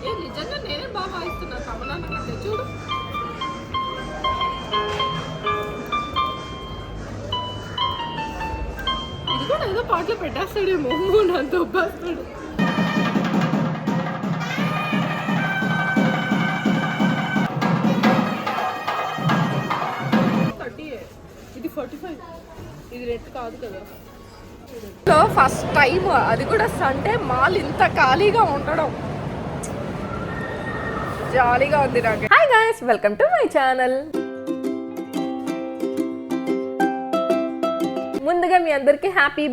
నిజంగా నేనే బాగా వాయిస్తున్నా కమలాన్న కంటే చూడు. ఇది కూడా ఏదో పాటలు పెట్టేస్తాడేమో నా దొబ్బేస్తాడు. ఇది 45, ఇది రెట్ కాదు కదా. ఫస్ట్ టైం అది కూడా సండే మాల్ ఇంత ఖాళీగా ఉండడం జాలీగా ఉంది నాకు. Hi guys, welcome to my channel. ముందుగా మీ అందరికి హ్యాపీ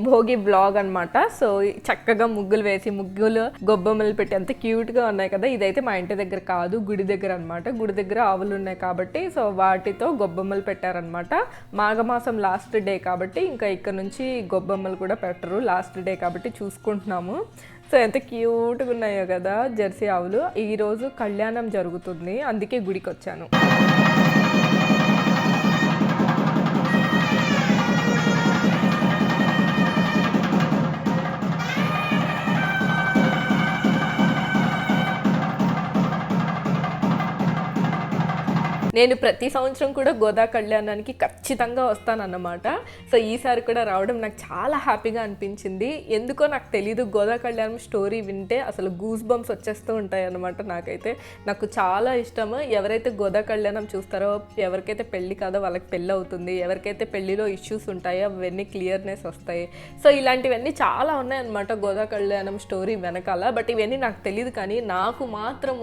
భోగి బ్లాగ్ అనమాట. సో చక్కగా ముగ్గులు వేసి ముగ్గులు గొబ్బెమ్మలు పెట్టి అంత క్యూట్గా ఉన్నాయి కదా. ఇదైతే మా ఇంటి దగ్గర కాదు, గుడి దగ్గర అనమాట. గుడి దగ్గర ఆవులు ఉన్నాయి కాబట్టి సో వాటితో గొబ్బెమ్మలు పెట్టారనమాట. మాఘమాసం లాస్ట్ డే కాబట్టి ఇంకా ఇక్కడ నుంచి గొబ్బెమ్మలు కూడా పెట్టరు, లాస్ట్ డే కాబట్టి చూసుకుంటున్నాము. సో ఎంత క్యూట్గా ఉన్నాయో కదా జెర్సీ ఆవులు. ఈరోజు కళ్యాణం జరుగుతుంది, అందుకే గుడికి వచ్చాను. నేను ప్రతి సంవత్సరం కూడా గోదా కళ్యాణానికి ఖచ్చితంగా వస్తానన్నమాట. సో ఈసారి కూడా రావడం నాకు చాలా హ్యాపీగా అనిపించింది. ఎందుకో నాకు తెలీదు, గోదా కళ్యాణం స్టోరీ వింటే అసలు గూస్ బంప్స్ వచ్చేస్తూ ఉంటాయి అన్నమాట. నాకు చాలా ఇష్టము. ఎవరైతే గోదా కళ్యాణం చూస్తారో, ఎవరికైతే పెళ్ళి కాదో వాళ్ళకి పెళ్ళి అవుతుంది, ఎవరికైతే పెళ్ళిలో ఇష్యూస్ ఉంటాయో అవన్నీ క్లియర్నెస్ వస్తాయి. సో ఇలాంటివన్నీ చాలా ఉన్నాయన్నమాట గోదా కళ్యాణం స్టోరీ వెనకాల. బట్ ఇవన్నీ నాకు తెలియదు, కానీ నాకు మాత్రం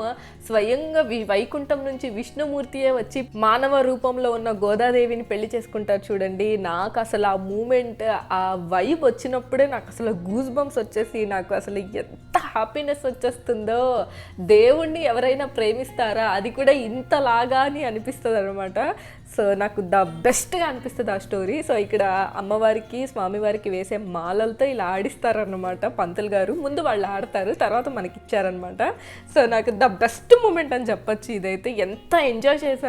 స్వయంగా వైకుంఠం నుంచి విష్ణుమూర్తియే వచ్చి మానవ రూపంలో ఉన్న గోదాదేవిని పెళ్లి చేసుకుంటారు చూడండి. నాకు అసలు ఆ మూమెంట్, ఆ వైబ్ వచ్చినప్పుడే నాకు అసలు గూస్ బంప్స్ వచ్చేసి నాకు అసలు ఎంత హ్యాపీనెస్ వచ్చేస్తుందో. దేవుణ్ణి ఎవరైనా ప్రేమిస్తారా, అది కూడా ఇంతలాగా అని అనిపిస్తుంది అనమాట. సో నాకు ద బెస్ట్గా అనిపిస్తుంది ఆ స్టోరీ. సో ఇక్కడ అమ్మవారికి స్వామివారికి వేసే మాలలతో ఇలా ఆడిస్తారనమాట పంతులు గారు. ముందు వాళ్ళు ఆడతారు, తర్వాత మనకి ఇచ్చారనమాట. సో నాకు ద బెస్ట్ మూమెంట్ అని చెప్పొచ్చు. ఇదైతే ఎంత ఎంజాయ్ చేశాను.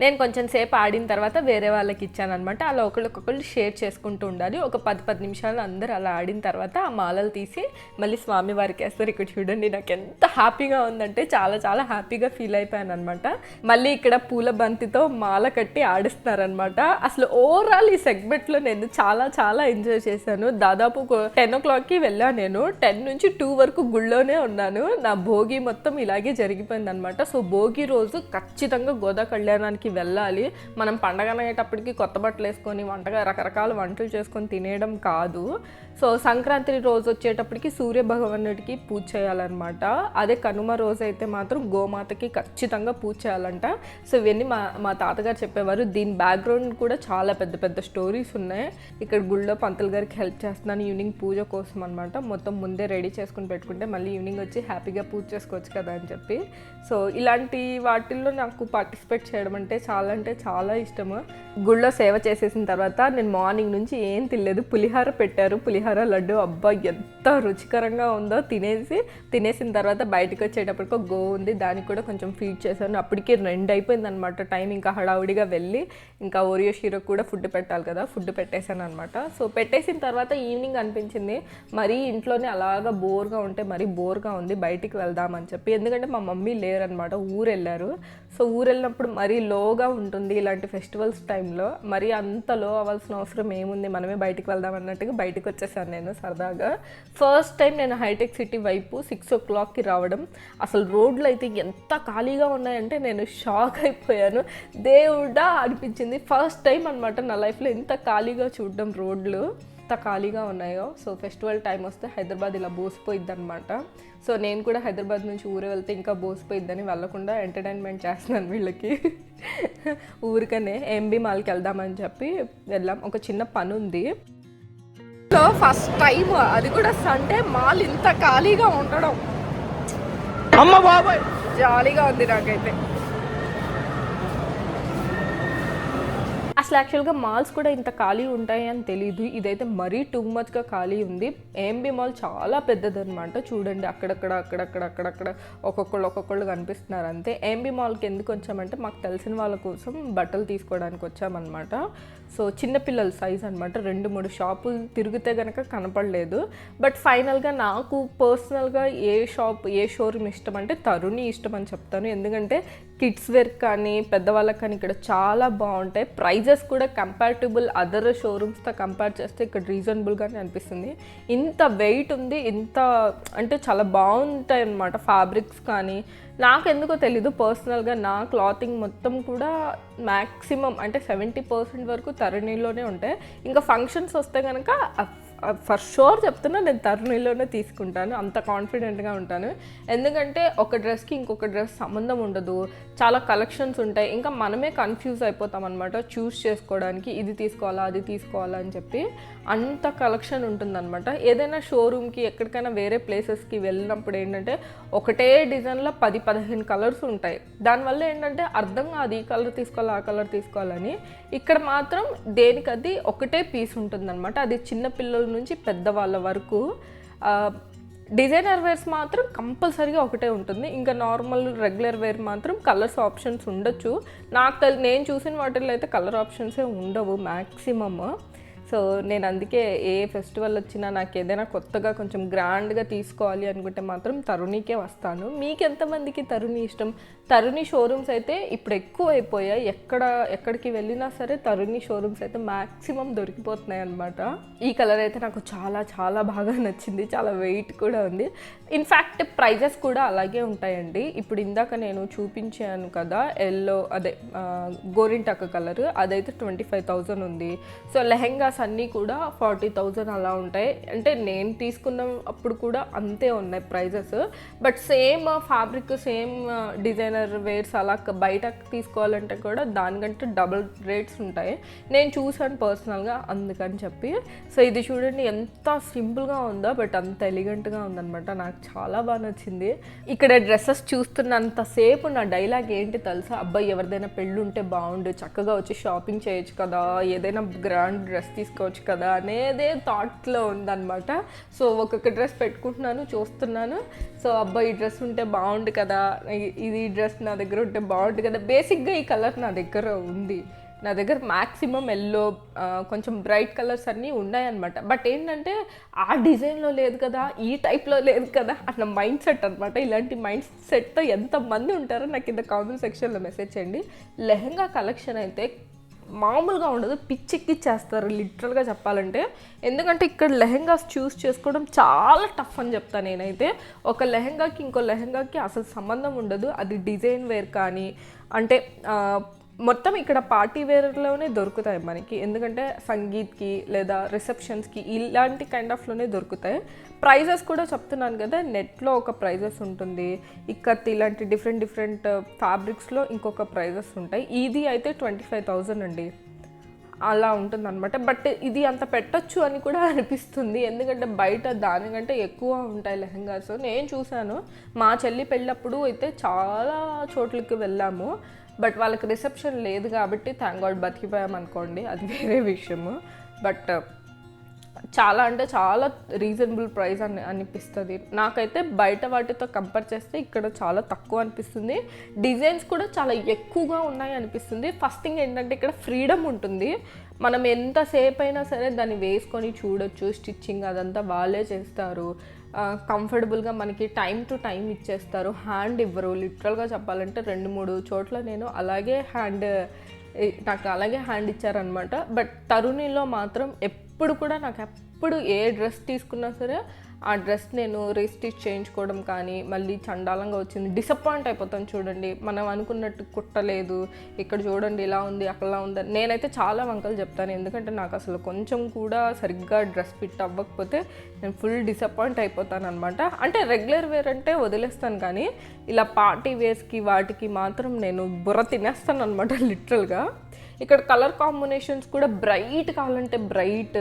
నేను కొంచెం సేపు ఆడిన తర్వాత వేరే వాళ్ళకి ఇచ్చాను అనమాట. అలా ఒకళ్ళకొకళ్ళు షేర్ చేసుకుంటూ ఉండాలి. ఒక 10 నిమిషాలు అందరూ అలా ఆడిన తర్వాత ఆ మాలలు తీసి మళ్ళీ స్వామి వారికి వేస్తారు. ఇక్కడ చూడండి, నాకు ఎంత హ్యాపీగా ఉందంటే చాలా చాలా హ్యాపీగా ఫీల్ అయిపోయాను అనమాట. మళ్ళీ ఇక్కడ పూల బంతితో మాల కట్టి ఆడిస్తున్నారనమాట. అసలు ఓవరాల్ ఈ సెగ్మెంట్లో నేను చాలా చాలా ఎంజాయ్ చేశాను. దాదాపు 10 o'clockకి వెళ్ళాను. నేను 10 నుంచి 2 వరకు గుళ్ళోనే ఉన్నాను. నా భోగి మొత్తం ఇలాగే జరిగిపోయింది అనమాట. సో భోగి రోజు ఖచ్చితంగా గోదా కళ్యాణానికి వెళ్ళాలి. మనం పండగ అయ్యేటప్పటికి కొత్త బట్టలు వేసుకొని రకరకాల వంటలు చేసుకొని తినేయడం కాదు. సో సంక్రాంతి రోజు వచ్చేటప్పటికి సూర్య భగవానుడికి పూజ చేయాలన్నమాట. అదే కనుమ రోజు అయితే మాత్రం గోమాతకి ఖచ్చితంగా పూజ చేయాలంట. సో ఇవన్నీ మా తాతగారు చెప్పేవారు. దీని బ్యాక్గ్రౌండ్ కూడా చాలా పెద్ద పెద్ద స్టోరీస్ ఉన్నాయి. ఇక్కడ గుళ్ళో పంతులు గారికి హెల్ప్ చేస్తున్నాను ఈవినింగ్ పూజ కోసం అనమాట. మొత్తం ముందే రెడీ చేసుకుని పెట్టుకుంటే మళ్ళీ ఈవినింగ్ వచ్చి హ్యాపీగా పూజ చేసుకోవచ్చు కదా అని చెప్పి. సో ఇలాంటి వాటిల్లో నాకు పార్టిసిపేట్ చేయడం అంటే చాలా ఇష్టము. గుళ్ళో సేవ చేసేసిన తర్వాత నేను మార్నింగ్ నుంచి ఏం తినలేదు. పులిహార పెట్టారు, పులిహార లడ్డు. అబ్బా ఎంత రుచికరంగా ఉందో. తినేసిన తర్వాత బయటకు వచ్చేటప్పటికి గో ఉంది, దానికి కూడా కొంచెం ఫీడ్ చేశాను. అప్పటికి 2 అయిపోయింది అనమాట టైం. ఇంకా హడావుడిగా వెళ్ళి ఇంకా ఓరియో షీరో కూడా ఫుడ్ పెట్టాలి కదా, ఫుడ్ పెట్టేశాను అనమాట. సో పెట్టేసిన తర్వాత ఈవినింగ్ అనిపించింది మరీ ఇంట్లోనే అలాగా బోర్గా ఉంటే మరీ బోర్గా ఉంది, బయటికి వెళ్దామని చెప్పి. ఎందుకంటే మా మమ్మీ లేరనమాట, ఊరు వెళ్ళారు. సో ఊరు వెళ్ళినప్పుడు మరీ లోగా ఉంటుంది ఇలాంటి ఫెస్టివల్స్ టైంలో. మరీ అంత లో అవ్వాల్సిన అవసరం ఏముంది, మనమే బయటికి వెళ్దాం అన్నట్టుగా బయటకు వచ్చేసాను నేను సరదాగా. ఫస్ట్ టైం నేను హైటెక్ సిటీ వైపు 6 o'clockకి రావడం. అసలు రోడ్లు అయితే ఎంత ఖాళీగా ఉన్నాయంటే నేను షాక్ అయిపోయాను. దేవుడా అనిపించింది. ఫస్ట్ టైం అనమాట నా లైఫ్లో ఇంత ఖాళీగా చూడడం, రోడ్లు ఎంత ఖాళీగా ఉన్నాయో. సో ఫెస్టివల్ టైం వస్తే హైదరాబాద్ ఇలా బోసిపోయిద్ది అనమాట. సో నేను కూడా హైదరాబాద్ నుంచి ఊరు వెళ్తే ఇంకా బోసిపోయిద్దని వెళ్ళకుండా ఎంటర్టైన్మెంట్ చేస్తున్నాను వీళ్ళకి. ఊరికనే ఎంబీ మాల్కి వెళ్దామని చెప్పి వెళ్ళాం. ఒక చిన్న పని ఉంది. సో ఫస్ట్ టైం అది కూడా సండే మాల్ ఇంత ఖాళీగా ఉండడం అమ్మ బాబాయ్ జాలీగా ఉంది నాకైతే. అసలు యాక్చువల్గా మాల్స్ కూడా ఇంత ఖాళీ ఉంటాయి అని తెలియదు, ఇదైతే మరీ టూ మచ్గా ఖాళీ ఉంది. ఏఎంబి మాల్ చాలా పెద్దదన్నమాట, చూడండి అక్కడక్కడ ఒక్కొక్కళ్ళు కనిపిస్తున్నారు అంతే. ఏఎంబి మాల్కి ఎందుకు వచ్చామంటే మాకు తెలిసిన వాళ్ళ కోసం బట్టలు తీసుకోవడానికి వచ్చామన్నమాట. సో చిన్నపిల్లల సైజ్ అనమాట, 2-3 షాపులు తిరిగితే కనుక కనపడలేదు. బట్ ఫైనల్గా నాకు పర్సనల్గా ఏ షోరూమ్ ఇష్టం అంటే తరుణి ఇష్టం అని చెప్తాను. ఎందుకంటే కిడ్స్ వేర్ కానీ పెద్దవాళ్ళకి కానీ ఇక్కడ చాలా బాగుంటాయి. ప్రైజెస్ కూడా కంపారిటబుల్ అదర్ షోరూమ్స్తో కంపేర్ చేస్తే ఇక్కడ రీజనబుల్గానే అనిపిస్తుంది. ఇంత వెయిట్ ఉంది, ఇంత అంటే చాలా బాగుంటాయి అన్నమాట ఫ్యాబ్రిక్స్ కానీ. నాకు ఎందుకో తెలీదు, పర్సనల్గా నా క్లాతింగ్ మొత్తం కూడా మ్యాక్సిమం అంటే 70% వరకు తరుణిలోనే ఉంటాయి. ఇంకా ఫంక్షన్స్ వస్తే కనుక ఫర్ షూర్ చెప్తున్నా నేను తరుణిలోనే తీసుకుంటాను, అంత కాన్ఫిడెంట్గా ఉంటాను. ఎందుకంటే ఒక డ్రెస్కి ఇంకొక డ్రెస్ సంబంధం ఉండదు, చాలా కలెక్షన్స్ ఉంటాయి. ఇంకా మనమే కన్ఫ్యూజ్ అయిపోతాం అనమాట చూస్ చేసుకోవడానికి, ఇది తీసుకోవాలా అది తీసుకోవాలా అని చెప్పి. అంత కలెక్షన్ ఉంటుందన్నమాట. ఏదైనా షోరూమ్కి ఎక్కడికైనా వేరే ప్లేసెస్కి వెళ్ళినప్పుడు ఏంటంటే ఒకటే డిజైన్లో 10-15 కలర్స్ ఉంటాయి. దానివల్ల ఏంటంటే అర్థం కాదు ఈ కలర్ తీసుకోవాలి ఆ కలర్ తీసుకోవాలని. ఇక్కడ మాత్రం దేనికది ఒకటే పీస్ ఉంటుందన్నమాట. అది చిన్నపిల్లల నుంచి పెద్దవాళ్ళ వరకు. డిజైనర్ వేర్స్ మాత్రం కంపల్సరీగా ఒకటే ఉంటుంది. ఇంకా నార్మల్ రెగ్యులర్ వేర్ మాత్రం కలర్స్ ఆప్షన్స్ ఉండొచ్చు. నేను చూసిన వాటిల్లో అయితే కలర్ ఆప్షన్సే ఉండవు మ్యాక్సిమమ్. సో నేను అందుకే ఏ ఫెస్టివల్ వచ్చినా నాకు ఏదైనా కొత్తగా కొంచెం గ్రాండ్గా తీసుకోవాలి అనుకుంటే మాత్రం తరుణికే వస్తాను. మీకు ఎంతమందికి తరుణి ఇష్టం? తరుణి షోరూమ్స్ అయితే ఇప్పుడు ఎక్కువ అయిపోయాయి, ఎక్కడికి వెళ్ళినా సరే తరుణి షోరూమ్స్ అయితే మ్యాక్సిమం దొరికిపోతున్నాయి అనమాట. ఈ కలర్ అయితే నాకు చాలా చాలా బాగా నచ్చింది, చాలా వెయిట్ కూడా ఉంది. ఇన్ఫ్యాక్ట్ ప్రైజెస్ కూడా అలాగే ఉంటాయండి. ఇప్పుడు ఇందాక నేను చూపించాను కదా ఎల్లో, అదే గోరింటాక కలర్, అదైతే 25,000 ఉంది. సో లెహెంగాస్ అన్నీ కూడా 40,000 అలా ఉంటాయి. అంటే నేను తీసుకున్న అప్పుడు కూడా అంతే ఉన్నాయి prices. But same fabric same designer wears అలా బయట తీసుకోవాలంటే కూడా దానికంటే డబుల్ రేట్స్ ఉంటాయి. నేను చూసాను పర్సనల్గా, అందుకని చెప్పి. సో ఇది చూడండి ఎంత సింపుల్గా ఉందో బట్ అంత ఎలిగెంట్గా ఉందన్నమాట. నాకు చాలా బాగా నచ్చింది. ఇక్కడ డ్రెస్సెస్ చూస్తున్నంతసేపు నా డైలాగ్ ఏంటి తెలుసా? అబ్బాయి ఎవరిదైనా పెళ్ళి ఉంటే బాగుండు, చక్కగా వచ్చి షాపింగ్ చేయొచ్చు కదా, ఏదైనా గ్రాండ్ డ్రెస్ తీసుకోవచ్చు కదా అనేదే థాట్లో ఉందన్నమాట. సో ఒక్కొక్క డ్రెస్ పెట్టుకుంటున్నాను, చూస్తున్నాను. సో అబ్బాయి ఈ డ్రెస్ ఉంటే బాగుండు కదా, ఇది డ్రెస్ నా దగ్గర ఉంటే బాగుంటుంది కదా. బేసిక్గా ఈ కలర్ నా దగ్గర ఉంది. నా దగ్గర మ్యాక్సిమం ఎల్లో, కొంచెం బ్రైట్ కలర్స్ అన్నీ ఉన్నాయన్నమాట. బట్ ఏంటంటే ఆ డిజైన్లో లేదు కదా, ఈ టైప్లో లేదు కదా అన్న మైండ్ సెట్ అనమాట. ఇలాంటి మైండ్ సెట్తో ఎంతమంది ఉంటారో నాకు కింద కామెంట్ సెక్షన్లో మెసేజ్ చేయండి. లెహెంగా కలెక్షన్ అయితే మామూలుగా ఉండదు, పిచ్చెక్కిచ్చేస్తారు లిటరల్గా చెప్పాలంటే. ఎందుకంటే ఇక్కడ లెహెంగాస్ చూస్ చేసుకోవడం చాలా టఫ్ అని చెప్తాను నేనైతే. ఒక లెహెంగాకి ఇంకో లెహెంగాకి అసలు సంబంధం ఉండదు. అది డిజైన్ వేర్ కానీ అంటే మొత్తం ఇక్కడ పార్టీ వేర్లోనే దొరుకుతాయి మనకి. ఎందుకంటే సంగీత్కి లేదా రిసెప్షన్స్కి ఇలాంటి కైండ్ ఆఫ్లోనే దొరుకుతాయి. ప్రైజెస్ కూడా చెప్తున్నాను కదా, నెట్లో ఒక ప్రైజెస్ ఉంటుంది, ఇక్కడ ఇలాంటి డిఫరెంట్ ఫ్యాబ్రిక్స్లో ఇంకొక ప్రైజెస్ ఉంటాయి. ఇది అయితే 25,000 అండి, అలా ఉంటుందన్నమాట. బట్ ఇది అంత పెట్టచ్చు అని కూడా అనిపిస్తుంది, ఎందుకంటే బయట దానికంటే ఎక్కువ ఉంటాయి లెహెంగాస్. నేను చూశాను, మా చెల్లి పెళ్ళప్పుడు అయితే చాలా చోట్లకి వెళ్ళాము. బట్ వాళ్ళకి రిసెప్షన్ లేదు కాబట్టి థ్యాంక్ గాడ్ బతికిపోయామనుకోండి, అది వేరే విషయము. బట్ చాలా అంటే చాలా రీజనబుల్ ప్రైస్ అనిపిస్తుంది నాకైతే. బయట వాటితో కంపేర్ చేస్తే ఇక్కడ చాలా తక్కువ అనిపిస్తుంది. డిజైన్స్ కూడా చాలా ఎక్కువగా ఉన్నాయి అనిపిస్తుంది. ఫస్ట్ థింగ్ ఏంటంటే ఇక్కడ ఫ్రీడమ్ ఉంటుంది. మనం ఎంతసేపు అయినా సరే దాన్ని వేసుకొని చూడొచ్చు. స్టిచ్చింగ్ అదంతా వాళ్ళే చేస్తారు. కంఫర్టబుల్గా మనకి టైం టు టైం ఇచ్చేస్తారు. హ్యాండ్ ఇవ్వరు. లిటరల్గా చెప్పాలంటే 2-3 చోట్ల నేను నాకు అలాగే హ్యాండ్ ఇచ్చారనమాట. బట్ తరుణిలో మాత్రం ఎప్పుడు కూడా నాకు ఎప్పుడు ఏ డ్రెస్ తీసుకున్నా సరే ఆ డ్రెస్ నేను రీస్టిచ్ చేయించుకోవడం కానీ మళ్ళీ చండాలంగా వచ్చింది డిసప్పాయింట్ అయిపోతాను. చూడండి మనం అనుకున్నట్టు కుట్టలేదు, ఇక్కడ చూడండి ఇలా ఉంది అక్కడలా ఉంది. నేనైతే చాలా వంకలు చెప్తాను, ఎందుకంటే నాకు అసలు కొంచెం కూడా సరిగ్గా డ్రెస్ ఫిట్ అవ్వకపోతే నేను ఫుల్ డిసప్పాయింట్ అయిపోతాను అనమాట. అంటే రెగ్యులర్ వేర్ అంటే వదిలేస్తాను, కానీ ఇలా పార్టీ వేర్స్కి వాటికి మాత్రం నేను బుర్ర తినేస్తాను అనమాట లిటరల్గా. ఇక్కడ కలర్ కాంబినేషన్స్ కూడా బ్రైట్ కావాలంటే బ్రైట్,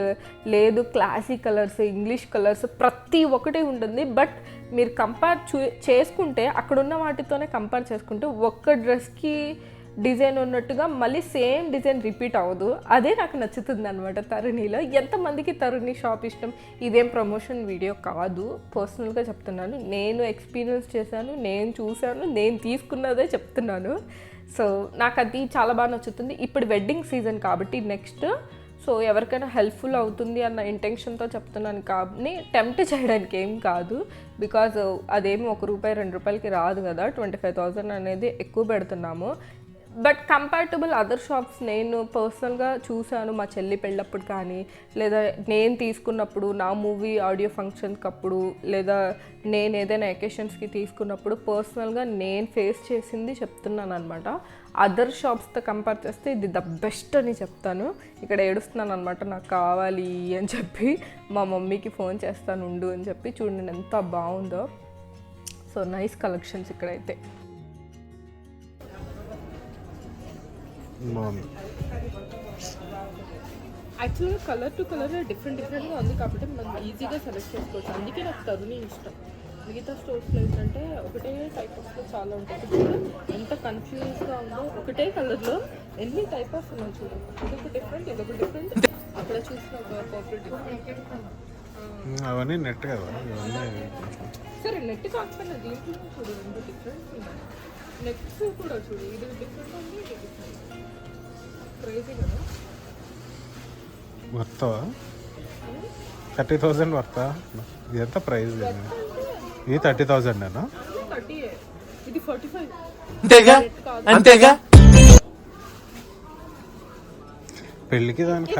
లేదు క్లాసీ కలర్స్, ఇంగ్లీష్ కలర్స్ ప్రతి ఒక్కటి ఉంటుంది. బట్ మీరు కంపేర్ చేసుకుంటే అక్కడున్న వాటితోనే కంపేర్ చేసుకుంటే ఒక్క డ్రెస్కి డిజైన్ ఉన్నట్టుగా మళ్ళీ సేమ్ డిజైన్ రిపీట్ అవ్వదు. అదే నాకు నచ్చుతుంది అనమాట తరుణిలో. ఎంతమందికి తరుణి షాప్ ఇష్టం? ఇదేం ప్రమోషన్ వీడియో కాదు, పర్సనల్గా చెప్తున్నాను. నేను ఎక్స్పీరియన్స్ చేశాను, నేను చూశాను, నేను తీసుకున్నదే చెప్తున్నాను. సో నాకు అది చాలా బాగా నచ్చుతుంది. ఇప్పుడు వెడ్డింగ్ సీజన్ కాబట్టి నెక్స్ట్ సో ఎవరికైనా హెల్ప్ఫుల్ అవుతుంది అన్న ఇంటెన్షన్తో చెప్తున్నాను. కానీ టెంప్ట్ చేయడానికి ఏం కాదు, బికాజ్ అదేమి ₹1 ₹2 రాదు కదా. 25,000 అనేది ఎక్కువ పెడుతున్నాము. బట్ కంపారిటబుల్ అదర్ షాప్స్ నేను పర్సనల్గా చూశాను, మా చెల్లి పెళ్ళప్పుడు కానీ, లేదా నేను తీసుకున్నప్పుడు నా మూవీ ఆడియో ఫంక్షన్స్కి అప్పుడు, లేదా నేను ఏదైనా ఎకేషన్స్కి తీసుకున్నప్పుడు పర్సనల్గా నేను ఫేస్ చేసింది చెప్తున్నాను అనమాట. అదర్ షాప్స్తో కంపేర్ చేస్తే ఇది ద బెస్ట్ అని చెప్తాను. ఇక్కడ ఏడుస్తున్నాను అనమాట, నాకు కావాలి అని చెప్పి మా మమ్మీకి ఫోన్ చేస్తాను ఉండు అని చెప్పి. చూడండి ఎంత బాగుందో. సో నైస్ కలెక్షన్స్ ఇక్కడైతే. యాక్చువల్గా కలర్ టు కలర్ డిఫరెంట్గా ఉంది కాబట్టి మనం ఈజీగా సెలెక్ట్ చేసుకోవచ్చు. అందుకే నాకు తరుణి ఇష్టం. మిగతా స్టోర్స్లో ఏంటంటే ఒకటే టైప్ ఆఫ్లో చాలా ఉంటుంది. ఎంత కన్ఫ్యూజ్గా ఉందో, ఒకటే కలర్లో ఎన్ని టైప్ ఆఫ్ ఉన్నాయి చూడండి. ఇదొక డిఫరెంట్, ఇదొక డిఫరెంట్. అక్కడ చూసిన అవన్నీ నెట్ కదా. సరే నెట్ కాకపోయినా దీంట్లో చూడు ఎంత డిఫరెంట్ ఉన్నాయి. నెక్స్ట్ కూడా చూడు, ఇది డిఫరెంట్ ఉంది, ఇది డిఫరెంట్. క్రేజీ కదా. వర్తవా 30,000 వర్తా? ఇది ఎంత ప్రైస్? ఇది 30,000 ఏనా? ఇది 45. అంతేగా పెళ్ళికి దానికి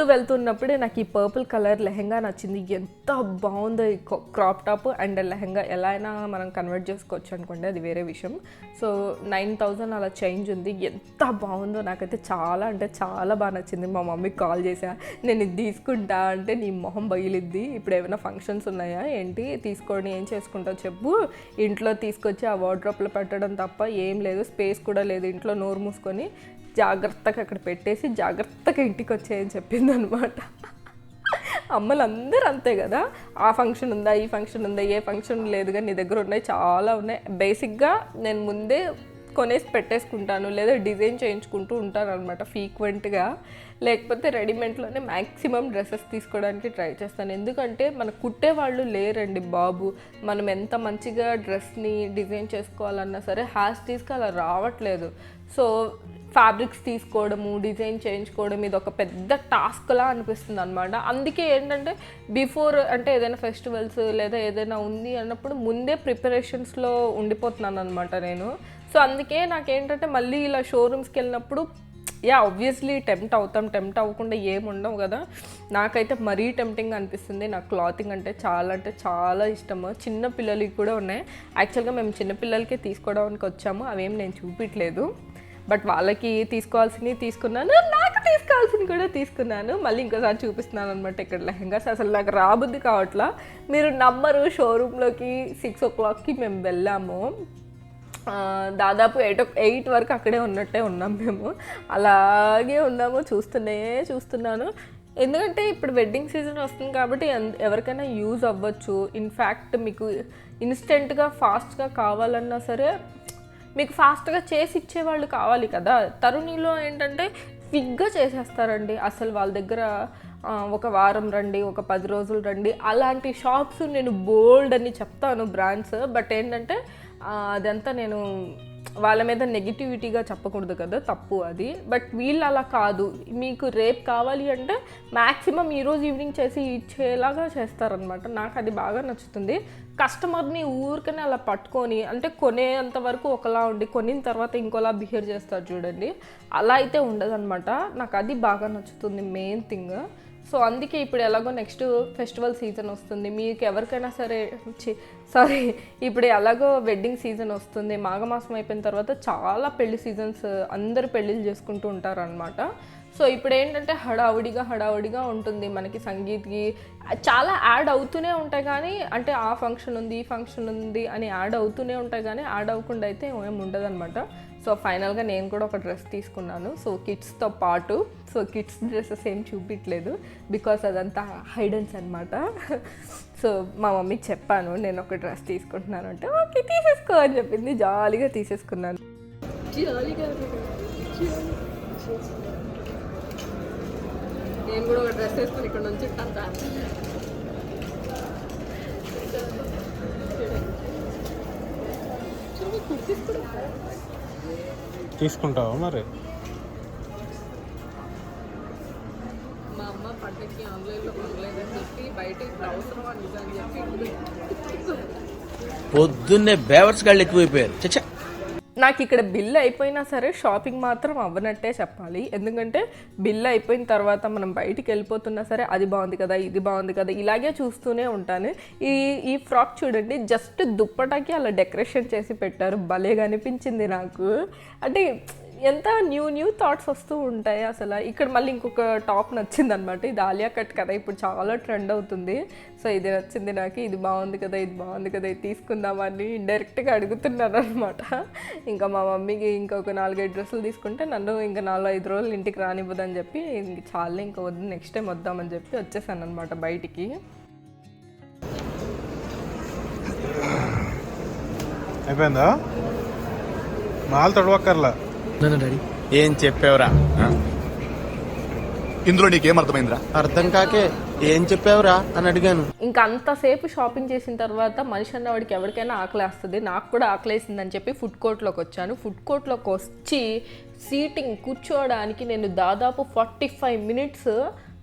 వెళ్తున్నప్పుడే నాకు ఈ పర్పుల్ కలర్ లెహెంగా నచ్చింది. ఎంత బాగుందో ఈ క్రాప్ టాప్ అండ్ లెహెంగా. ఎలా అయినా మనం కన్వర్ట్ చేసుకోవచ్చు అనుకోండి, అది వేరే విషయం. సో 9,000 అలా చేంజ్ ఉంది. ఎంత బాగుందో, నాకైతే చాలా అంటే చాలా బాగా నచ్చింది. మా మమ్మీకి కాల్ చేసా, నేను ఇది తీసుకుంటా అంటే నీ మొహం బయలుద్ది, ఇప్పుడు ఏమైనా ఫంక్షన్స్ ఉన్నాయా ఏంటి, తీసుకొని ఏం చేసుకుంటావు చెప్పు, ఇంట్లో తీసుకొచ్చి ఆ వార్డ్రోబ్లో పెట్టడం తప్ప ఏం లేదు, స్పేస్ కూడా లేదు ఇంట్లో, నోరు మూసుకొని జాగ్రత్తగా అక్కడ పెట్టేసి జాగ్రత్తగా ఇంటికి వచ్చాయని చెప్పింది అనమాట. అమ్మలు అందరూ అంతే కదా, ఆ ఫంక్షన్ ఉందా, ఈ ఫంక్షన్ ఉందా, ఏ ఫంక్షన్ లేదు కానీ నీ దగ్గర ఉన్నాయి, చాలా ఉన్నాయి. బేసిక్గా నేను ముందే కొనేసి పెట్టేసుకుంటాను, లేదా డిజైన్ చేయించుకుంటూ ఉంటాను అనమాట ఫ్రీక్వెంట్గా. లేకపోతే రెడీమేడ్లోనే మ్యాక్సిమం డ్రెస్సెస్ తీసుకోవడానికి ట్రై చేస్తాను. ఎందుకంటే మనకు కుట్టేవాళ్ళు లేరండి బాబు. మనం ఎంత మంచిగా డ్రెస్ని డిజైన్ చేసుకోవాలన్నా సరే హ్యాస్టీస్కి అలా రావట్లేదు. సో ఫ్యాబ్రిక్స్ తీసుకోవడము, డిజైన్ చేయించుకోవడం ఇది ఒక పెద్ద టాస్క్లా అనిపిస్తుంది అనమాట. అందుకే ఏంటంటే బిఫోర్ అంటే ఏదైనా ఫెస్టివల్స్ లేదా ఏదైనా ఉంది అన్నప్పుడు ముందే ప్రిపరేషన్స్లో ఉండిపోతున్నాను అనమాట నేను. సో అందుకే నాకేంటంటే మళ్ళీ ఇలా షోరూమ్స్కి వెళ్ళినప్పుడు ఆబ్వియస్లీ టెంప్ట్ అవ్వకుండా ఏమి ఉండవు కదా. నాకైతే మరీ టెంప్టింగ్ అనిపిస్తుంది. నాకు క్లాతింగ్ అంటే చాలా ఇష్టము. చిన్న పిల్లలకి కూడా ఉన్నాయి. యాక్చువల్గా మేము చిన్నపిల్లలకే తీసుకోవడానికి వచ్చాము, అవేం నేను చూపించలేదు. బట్ వాళ్ళకి తీసుకోవాల్సినవి తీసుకున్నాను, నాకు తీసుకోవాల్సినవి కూడా తీసుకున్నాను. మళ్ళీ ఇంకోసారి చూపిస్తున్నాను అనమాట ఇక్కడ లెహెంగాస్. అసలు నాకు రాబుద్ది కావట్లా, మీరు నమ్మరు. షోరూంలోకి 6 o'clockకి మేము వెళ్ళాము, దాదాపు 8 వరకు అక్కడే ఉన్నట్టే ఉన్నాం మేము. అలాగే ఉన్నాము, చూస్తున్నాను. ఎందుకంటే ఇప్పుడు వెడ్డింగ్ సీజన్ వస్తుంది కాబట్టి ఎవరికైనా యూజ్ అవ్వచ్చు. ఇన్ఫ్యాక్ట్ మీకు ఇన్స్టెంట్గా ఫాస్ట్గా కావాలన్నా సరే మీకు ఫాస్ట్గా చేసి ఇచ్చేవాళ్ళు కావాలి కదా. తరుణిలో ఏంటంటే క్విక్గా చేసేస్తారండి. అసలు వాళ్ళ దగ్గర ఒక వారం రండి, ఒక 10 రోజులు రండి, అలాంటి షాప్స్ నేను బోల్డ్ అని చెప్తాను బ్రాండ్స్. బట్ ఏంటంటే అదంతా నేను వాళ్ళ మీద నెగిటివిటీగా చెప్పకూడదు కదా, తప్పు అది. బట్ వీళ్ళు అలా కాదు, మీకు రేపు కావాలి అంటే మ్యాక్సిమం ఈరోజు ఈవినింగ్ చేసి ఇచ్చేలాగా చేస్తారనమాట. నాకు అది బాగా నచ్చుతుంది. కస్టమర్ని ఊరికనే అలా పట్టుకొని అంటే కొనేంత వరకు ఒకలా ఉండి కొనిన తర్వాత ఇంకోలా బిహేవ్ చేస్తారు చూడండి, అలా అయితే ఉండదన్నమాట. నాకు అది బాగా నచ్చుతుంది మెయిన్ థింగ్. సో అందుకే ఇప్పుడు ఎలాగో నెక్స్ట్ ఫెస్టివల్ సీజన్ వస్తుంది, మీకు ఎవరికైనా సరే ఇప్పుడు ఎలాగో వెడ్డింగ్ సీజన్ వస్తుంది, మాఘమాసం అయిపోయిన తర్వాత చాలా పెళ్లి సీజన్స్, అందరు పెళ్ళిళ్ళు చేసుకుంటూ ఉంటారనమాట. సో ఇప్పుడు ఏంటంటే హడావుడిగా ఉంటుంది మనకి. సంగీత్కి చాలా యాడ్ అవుతూనే ఉంటాయి కానీ, అంటే ఆ ఫంక్షన్ ఉంది ఈ ఫంక్షన్ ఉంది అని యాడ్ అవుతూనే ఉంటాయి కానీ యాడ్ అవ్వకుండా అయితే ఏమి ఉండదు అనమాట. సో ఫైనల్గా నేను కూడా ఒక డ్రెస్ తీసుకున్నాను. సో కిడ్స్తో పాటు. సో కిడ్స్ డ్రెస్సెస్ ఏం చూపించలేదు బికాస్ అదంతా హైడెన్స్ అనమాట. సో మా మమ్మీకి చెప్పాను నేను ఒక డ్రెస్ తీసుకుంటున్నాను అంటే ఓకే తీసేసుకో అని చెప్పింది. జాలీగా తీసేసుకున్నాను. నేను కూడా ఒక డ్రెస్ వేసుకుని ఇక్కడ నుంచి తీసుకుంటావా మరి? మా అమ్మ పంటకి ఆన్లైన్లో కొనలేదని చెప్పి బయట ఇప్పుడు అవసరం అని చెప్పి పొద్దున్నే బేవర్స్ గాళ్ళు ఎక్కువైపోయారు. చచ్చా నాకు ఇక్కడ బిల్ అయిపోయినా సరే షాపింగ్ మాత్రం అవ్వనట్టే చెప్పాలి. ఎందుకంటే బిల్ అయిపోయిన తర్వాత మనం బయటికి వెళ్ళిపోతున్నా సరే అది బాగుంది కదా, ఇది బాగుంది కదా, ఇలాగే చూస్తూనే ఉంటాను. ఈ ఫ్రాక్ చూడండి, జస్ట్ దుప్పటాకి అలా డెకరేషన్ చేసి పెట్టారు. భలేగా అనిపించింది నాకు. అంటే ఎంత న్యూ థాట్స్ వస్తూ ఉంటాయి అసలు. ఇక్కడ మళ్ళీ ఇంకొక టాప్ నచ్చింది అనమాట. ఇది ఆలియా కట్ కదా, ఇప్పుడు చాలా ట్రెండ్ అవుతుంది. సో ఇది నచ్చింది నాకు. ఇది బాగుంది కదా, ఇది బాగుంది కదా, ఇది తీసుకుందామని ఇండైరెక్ట్గా అడుగుతున్నాను అనమాట. ఇంకా మా మమ్మీకి ఇంకొక 4-5 డ్రెస్సులు తీసుకుంటే నన్ను ఇంకా 4-5 రోజులు ఇంటికి రానివ్వదని చెప్పి ఇంక చాలా ఇంకా వద్దు నెక్స్ట్ టైం వద్దామని చెప్పి వచ్చేసాను అనమాట బయటికి. అయిపోయిందా? మాల్ తొడవక్కర్లా. డాడీ ఏం చెప్పావురా? ఇందులో నీకేం అర్థమైందిరా? అర్థం కాకే ఏం చెప్పావురా అని అడిగాను. ఇంకా అంతసేపు షాపింగ్ చేసిన తర్వాత మనిషి అన్నవాడికి ఎవరికైనా ఆకలేస్తుంది. నాకు కూడా ఆకలేసిందని చెప్పి ఫుడ్ కోర్ట్లోకి వచ్చాను. ఫుడ్ కోర్ట్లోకి వచ్చి సీటింగ్ కూర్చోవడానికి నేను దాదాపు 45 minutes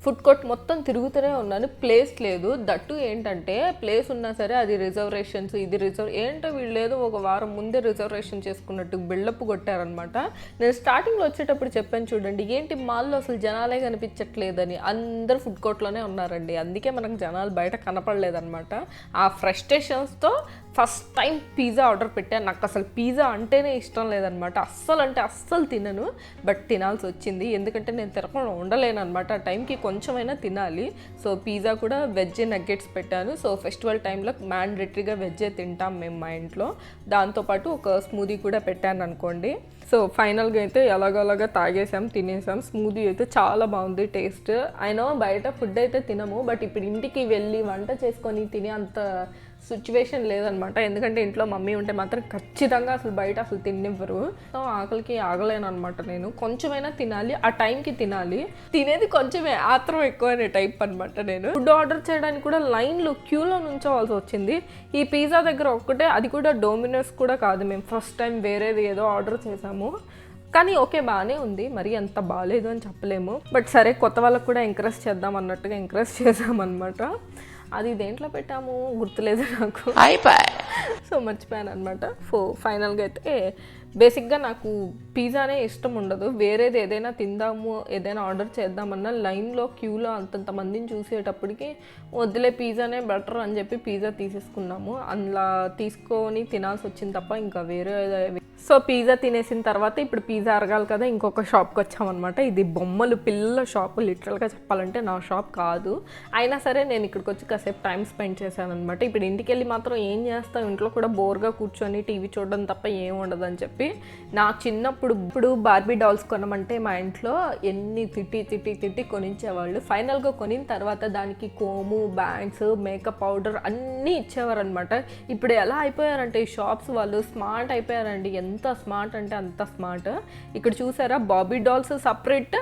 ఫుడ్ కోర్ట్ మొత్తం తిరుగుతూనే ఉన్నాను. ప్లేస్ లేదు. దట్టు ఏంటంటే ప్లేస్ ఉన్నా సరే అది రిజర్వేషన్స్, ఇది ఏంటో వీళ్ళు ఏదో ఒక వారం ముందే రిజర్వేషన్ చేసుకున్నట్టు బిల్డప్ కొట్టారనమాట. నేను స్టార్టింగ్లో వచ్చేటప్పుడు చెప్పాను చూడండి, ఏంటి మాల్లో అసలు జనాలే కనిపించట్లేదని. అందరు ఫుడ్ కోర్ట్లోనే ఉన్నారండి. అందుకే మనకు జనాలు బయట కనపడలేదన్నమాట. ఆ ఫ్రస్ట్రేషన్స్తో ఫస్ట్ టైం పిజ్జా ఆర్డర్ పెట్టాను. నాకు అసలు పిజ్జా అంటేనే ఇష్టం లేదనమాట. అస్సలు తినను. బట్ తినాల్సి వచ్చింది. ఎందుకంటే నేను తినకుండా ఉండలేను అనమాట. ఆ టైంకి కొంచెమైనా తినాలి. సో పిజ్జా కూడా వెజ్ నగ్గెట్స్ పెట్టాను. సో ఫెస్టివల్ టైంలో మ్యాండేటరీగా వెజ్జే తింటాం మేము మా ఇంట్లో. దాంతోపాటు ఒక స్మూదీ కూడా పెట్టాను అనుకోండి. సో ఫైనల్గా అయితే ఎలాగోలాగా తాగేసాం, తినేసాం. స్మూదీ అయితే చాలా బాగుంది టేస్ట్. అయినా బయట ఫుడ్ అయితే తినము. బట్ ఇప్పుడు ఇంటికి వెళ్ళి వంట చేసుకొని తినే అంత సిచ్యువేషన్ లేదనమాట. ఎందుకంటే ఇంట్లో మమ్మీ ఉంటే మాత్రం ఖచ్చితంగా అసలు బయట అసలు తినివ్వరు. సో ఆకలికి ఆగలేను అనమాట. నేను కొంచెమైనా తినాలి, ఆ టైంకి తినాలి. తినేది కొంచెమే, ఆత్రం ఎక్కువ అనే టైప్ అనమాట. నేను ఫుడ్ ఆర్డర్ చేయడానికి కూడా లైన్లో క్యూలో నుంచోవాల్సి వచ్చింది. ఈ పిజ్జా దగ్గర ఒక్కటే, అది కూడా డోమినోస్ కూడా కాదు. మేము ఫస్ట్ టైం వేరేది ఏదో ఆర్డర్ చేసాము. కానీ ఓకే బాగానే ఉంది, మరీ అంత బాగాలేదు అని చెప్పలేము. బట్ సరే కొత్త వాళ్ళకు కూడా ఎంకరేజ్ చేద్దాం అన్నట్టుగా ఎంకరేజ్ చేసామన్నమాట. అది దేంట్లో పెట్టాము గుర్తులేదు నాకు. సో మర్చిపోయాను అనమాట. ఫైనల్గా అయితే బేసిక్గా నాకు పిజ్జానే ఇష్టం ఉండదు. వేరేది ఏదైనా తిందాము, ఏదైనా ఆర్డర్ చేద్దామన్నా లైన్లో క్యూలో అంతంత మందిని చూసేటప్పటికి వద్దులే పిజ్జానే బెటర్ అని చెప్పి పిజ్జా తీసేసుకున్నాము. అందులో తీసుకొని తినాల్సి వచ్చింది తప్ప ఇంకా వేరే. సో పిజ్జా తినేసిన తర్వాత ఇప్పుడు పిజ్జా అరగాలి కదా, ఇంకొక షాప్కి వచ్చామన్నమాట. ఇది బొమ్మలు పిల్లల షాపు. లిటరల్గా చెప్పాలంటే నా షాప్ కాదు. అయినా సరే నేను ఇక్కడికి వచ్చి కాసేపు టైం స్పెండ్ చేశాను అనమాట. ఇప్పుడు ఇంటికి వెళ్ళి మాత్రం ఏం చేస్తాం, ఇంట్లో కూడా బోర్గా కూర్చొని టీవీ చూడడం తప్ప ఏం ఉండదు అని చెప్పి నాకు చిన్నప్పుడు బార్బీ డాల్స్ కొనమంటే మా ఇంట్లో ఎన్ని తిట్టి కొనించేవాళ్ళు. ఫైనల్గా కొనిన తర్వాత దానికి కోము, బ్యాండ్స్, మేకప్ పౌడర్ అన్నీ ఇచ్చేవారు అనమాట. ఇప్పుడు ఎలా అయిపోయారంటే ఈ షాప్స్ వాళ్ళు స్మార్ట్ అయిపోయారండి. ఎంత స్మార్ట్ అంటే అంత స్మార్ట్. ఇక్కడ చూసారా బాబీ డాల్స్ సపరేట్,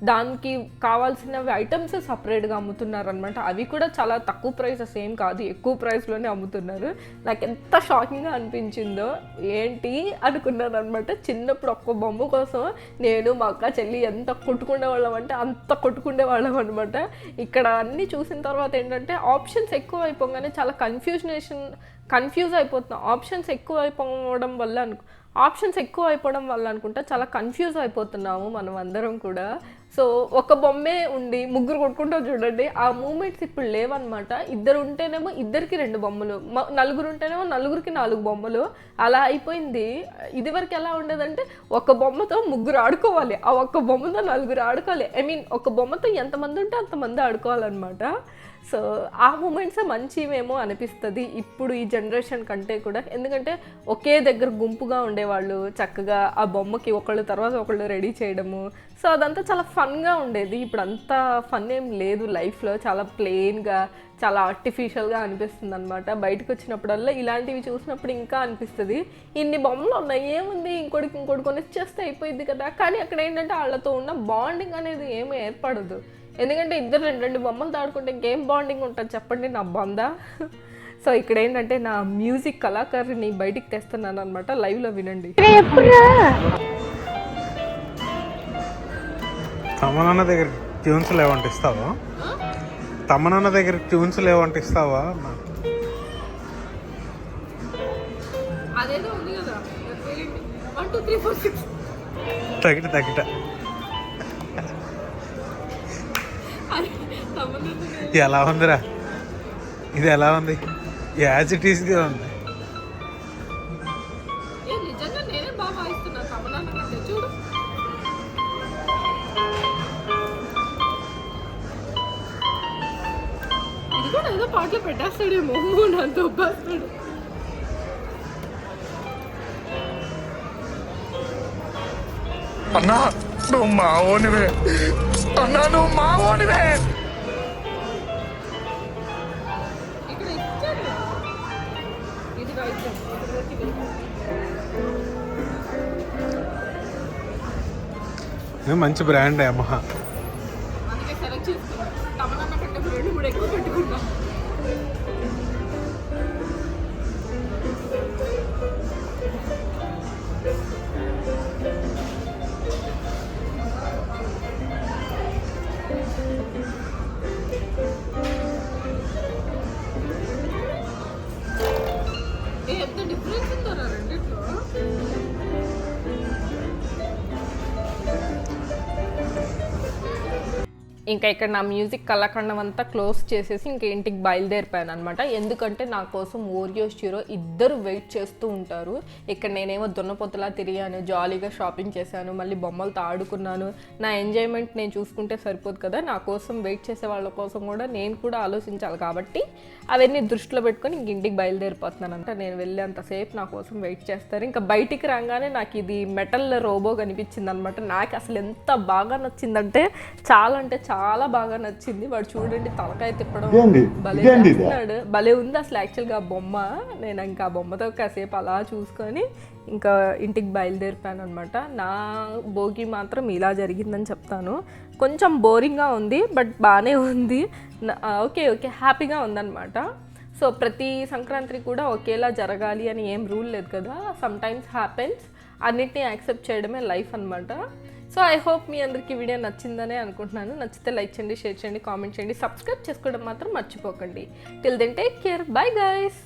దానికి కావాల్సినవి ఐటమ్స్ సపరేట్గా అమ్ముతున్నారనమాట. అవి కూడా చాలా తక్కువ ప్రైసెస్ ఏం కాదు, ఎక్కువ ప్రైస్లోనే అమ్ముతున్నారు. నాకు ఎంత షాకింగ్గా అనిపించిందో, ఏంటి అనుకున్నాను అనమాట. చిన్నప్పుడు ఒక్క బొమ్మ కోసం నేను మా అక్క చెల్లి ఎంత కొట్టుకునే వాళ్ళం అంటే అంత కొట్టుకునే వాళ్ళం అనమాట. ఇక్కడ అన్నీ చూసిన తర్వాత ఏంటంటే ఆప్షన్స్ ఎక్కువ అయిపోగానే చాలా కన్ఫ్యూజ్ అయిపోతున్నాం. ఆప్షన్స్ ఎక్కువ అయిపోవడం వల్ల అనుకుంటా చాలా కన్ఫ్యూజ్ అయిపోతున్నాము మనం అందరం కూడా. సో ఒక బొమ్మే ఉండి ముగ్గురు కొట్టుకుంటాం చూడండి, ఆ మూమెంట్స్ ఇప్పుడు లేవన్నమాట. ఇద్దరు ఉంటేనేమో ఇద్దరికి 2 బొమ్మలు, నలుగురు ఉంటేనేమో నలుగురికి 4 బొమ్మలు, అలా అయిపోయింది. ఇది వరకు ఎలా ఉండేదంటే ఒక బొమ్మతో ముగ్గురు ఆడుకోవాలి, ఆ ఒక్క బొమ్మతో 4 ఆడుకోవాలి. ఒక బొమ్మతో ఎంతమంది ఉంటే అంతమంది ఆడుకోవాలన్నమాట. సో ఆ మూమెంట్సే మంచివేమో అనిపిస్తుంది ఇప్పుడు ఈ జనరేషన్ కంటే కూడా. ఎందుకంటే ఒకే దగ్గర గుంపుగా ఉండేవాళ్ళు, చక్కగా ఆ బొమ్మకి ఒకళ్ళు తర్వాత ఒకళ్ళు రెడీ చేయడము. సో అదంతా చాలా ఫన్గా ఉండేది. ఇప్పుడు అంత ఫన్ ఏం లేదు లైఫ్లో, చాలా ప్లెయిన్గా చాలా ఆర్టిఫిషియల్గా అనిపిస్తుంది అనమాట. బయటకు వచ్చినప్పుడల్లా ఇలాంటివి చూసినప్పుడు ఇంకా అనిపిస్తుంది ఇన్ని బొమ్మలు ఉన్నాయి, ఏముంది ఇంకోటి కొనిచ్చేస్తే అయిపోయింది కదా. కానీ అక్కడ ఏంటంటే వాళ్ళతో ఉన్న బాండింగ్ అనేది ఏమీ ఏర్పడదు. ఎందుకంటే ఇద్దరు రెండు బొమ్మలు దాడుకుంటే ఇంకేం బాండింగ్ ఉంటుంది చెప్పండి నా బొంద. సో ఇక్కడ ఏంటంటే నా మ్యూజిక్ కళాకారుని బయటికి తెస్తున్నాను అనమాట, లైవ్లో వినండి. తమనన్న దగ్గర ట్యూన్స్ లేవంటే ఇస్తావా? తమనన్న దగ్గర ట్యూన్స్ లేవంటే ఇస్తావా? అదేదో ఉంది కదా 1 2 3 4 6 తగిట ఎలా ఉందిరా? ఇది ఎలా ఉంది? యాజ్ ఇట్ ఈస్గా ఉంది. నిజంగా నేనే బాగా వాయిస్తున్నా తమన్నా కంటే. చూడు ఇది కూడా ఏదో పాటలో పెట్టేస్తాడేమో, నా దొబ్బేస్తాడు. అన్నా నువ్వు మావోనివే, అన్నా నువ్వు మావోనివే. ఇక్కడ ఇచ్చాడు ఇది వాయిద్యం. మంచి బ్రాండ్ యమహా. అందుకే సెలెక్ట్ చేసుకున్నా. తమన్నా కంటే 2-3 ఎక్కువ పెట్టుకున్నా. ఎంత డిఫరెన్స్ ఉందో రెండిట్లో. ఇంకా ఇక్కడ నా మ్యూజిక్ కళాఖండం అంతా క్లోజ్ చేసేసి ఇంకా ఇంటికి బయలుదేరిపోయాను అనమాట. ఎందుకంటే నా కోసం ఓరియో షీరో ఇద్దరు వెయిట్ చేస్తూ ఉంటారు. ఇక్కడ నేనేమో దున్నపోతులా తిరిగాను, జాలీగా షాపింగ్ చేశాను, మళ్ళీ బొమ్మలతో ఆడుకున్నాను. నా ఎంజాయ్మెంట్ నేను చూసుకుంటే సరిపోదు కదా, నా కోసం వెయిట్ చేసే వాళ్ళ కోసం కూడా నేను కూడా ఆలోచించాలి. కాబట్టి అవన్నీ దృష్టిలో పెట్టుకొని ఇంక ఇంటికి బయలుదేరిపోతున్నాను అంట. నేను వెళ్ళేంతసేపు నా కోసం వెయిట్ చేస్తారు. ఇంకా బయటికి రాగానే నాకు ఇది మెటల్ రోబో కనిపించింది అనమాట. నాకు అసలు ఎంత బాగా నచ్చిందంటే చాలా బాగా నచ్చింది. వాడు చూడండి తలకాయ తిప్పడం భలే చేస్తున్నాడు, భలే ఉంది అసలు యాక్చువల్గా ఆ బొమ్మ. నేను ఇంకా ఆ బొమ్మతో కాసేపు అలా చూసుకొని ఇంకా ఇంటికి బయలుదేరిపాను అనమాట. నా భోగి మాత్రం ఇలా జరిగిందని చెప్తాను. కొంచెం బోరింగ్గా ఉంది బట్ బాగానే ఉంది. ఓకే హ్యాపీగా ఉందన్నమాట. సో ప్రతి సంక్రాంతి కూడా ఒకేలా జరగాలి అని ఏం రూల్ లేదు కదా, సమ్ టైమ్స్ హ్యాపెన్స్. అన్నిటినీ యాక్సెప్ట్ చేయడమే లైఫ్ అనమాట. సో ఐ హోప్ మీ అందరికీ వీడియో నచ్చిందనే అనుకుంటున్నాను. నచ్చితే లైక్ చేయండి, షేర్ చేయండి, కామెంట్ చేయండి, సబ్స్క్రైబ్ చేసుకోవడం మాత్రం మర్చిపోకండి. Till then take care, bye guys.